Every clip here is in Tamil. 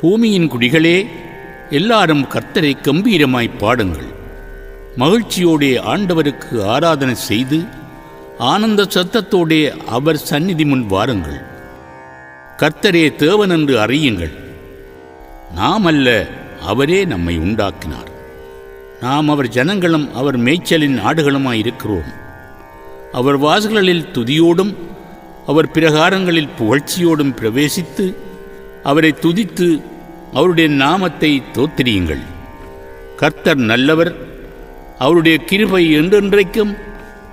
பூமியின் குடிகளே, எல்லாரும் கர்த்தரை கம்பீரமாய் பாடுங்கள். மகிழ்ச்சியோடே ஆண்டவருக்கு ஆராதனை செய்து ஆனந்த சத்தத்தோடே அவர் சந்நிதி முன் வாருங்கள். கர்த்தரே தேவன் என்று அறியுங்கள். நாம் அல்ல, அவரே நம்மை உண்டாக்கினார். நாம் அவர் ஜனங்களும் அவர் மேய்ச்சலின் ஆடுகளுமாயிருக்கிறோம். அவர் வாசல்களில் துதியோடும் அவர் பிரகாரங்களில் புகழ்ச்சியோடும் பிரவேசித்து அவரை துதித்து அவருடைய நாமத்தை தோத்திரியுங்கள். கர்த்தர் நல்லவர், அவருடைய கிருபை என்றென்றைக்கும்,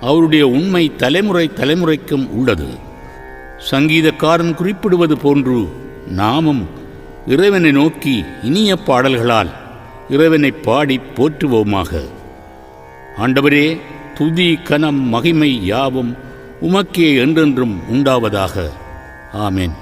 அவருடைய உண்மை தலைமுறை தலைமுறைக்கும் உள்ளது. சங்கீதக்காரன் குறிப்பிடுவது போன்று நாமும் இறைவனை நோக்கி இனிய பாடல்களால் இறைவனை பாடி போற்றுவோமாக. ஆண்டவரே, துதி கனம் மகிமை யாவும் உமக்கே என்றென்றும் உண்டாவதாக. ஆமென்.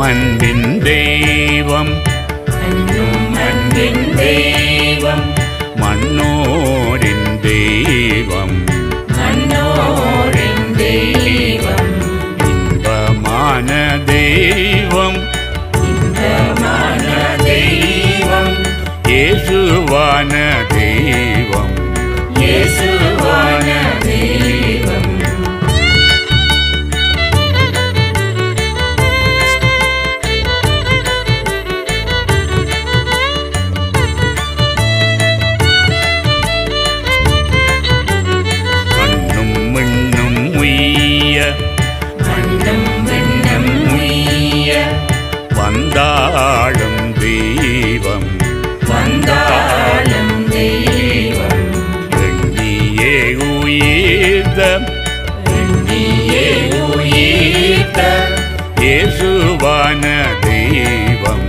அன்பின் தெய்வம், அன்பின் தெய்வம், மன்னோரின் தெய்வம், மன்னோரின் தெய்வம், இன்பமான தெய்வம், இன்பமான தெய்வம், இயேசுவான தெய்வம், இயேசுவான தெய்வம். வந்தாளும் தெய்வம், வந்தாளும் தெய்வம், எண்ணியே உயிர்த்த, எண்ணியே உயிர்த்த, இயேசுவான தெய்வம்,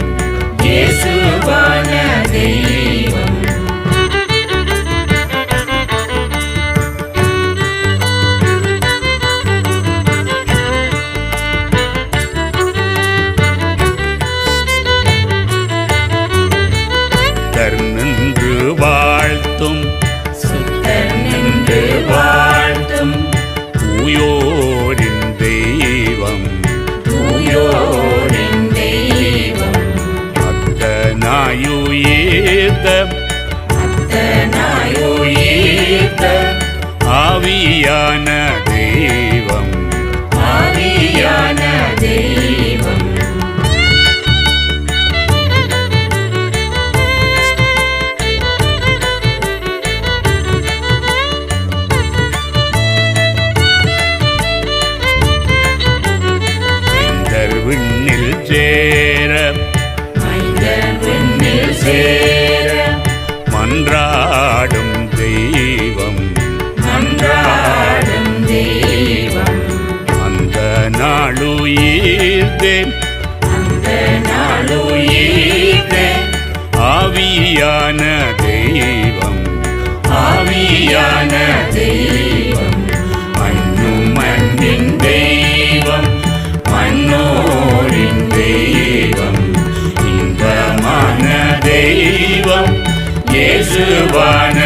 இயேசுவான தெய்வம். நின்று வாழ்த்தும், சுத்தர் நின்று வாழ்த்தும், தூயோரின் தெய்வம், தூயோரின் தெய்வம், அத்தனாயுயர்த்த, அத்தனாயுயர்த்த, ஆவியான தெய்வம், ஆவியான தெய்வம். விண்ணில் சேர, விண்ணில் சேர, மன்றாடும் தெய்வம், மன்றாடும் தெய்வம், அந்த நாளுயிர்த்தேன், அந்த நாளுயிர்த்தேன், ஆவியான தெய்வம், ஆவியான தெய்வம், மண்ணும் மண்ணின் தெய்வம், மன்னோரின் தெய்வம், இன்பமான தெய்வம், இயேசுவான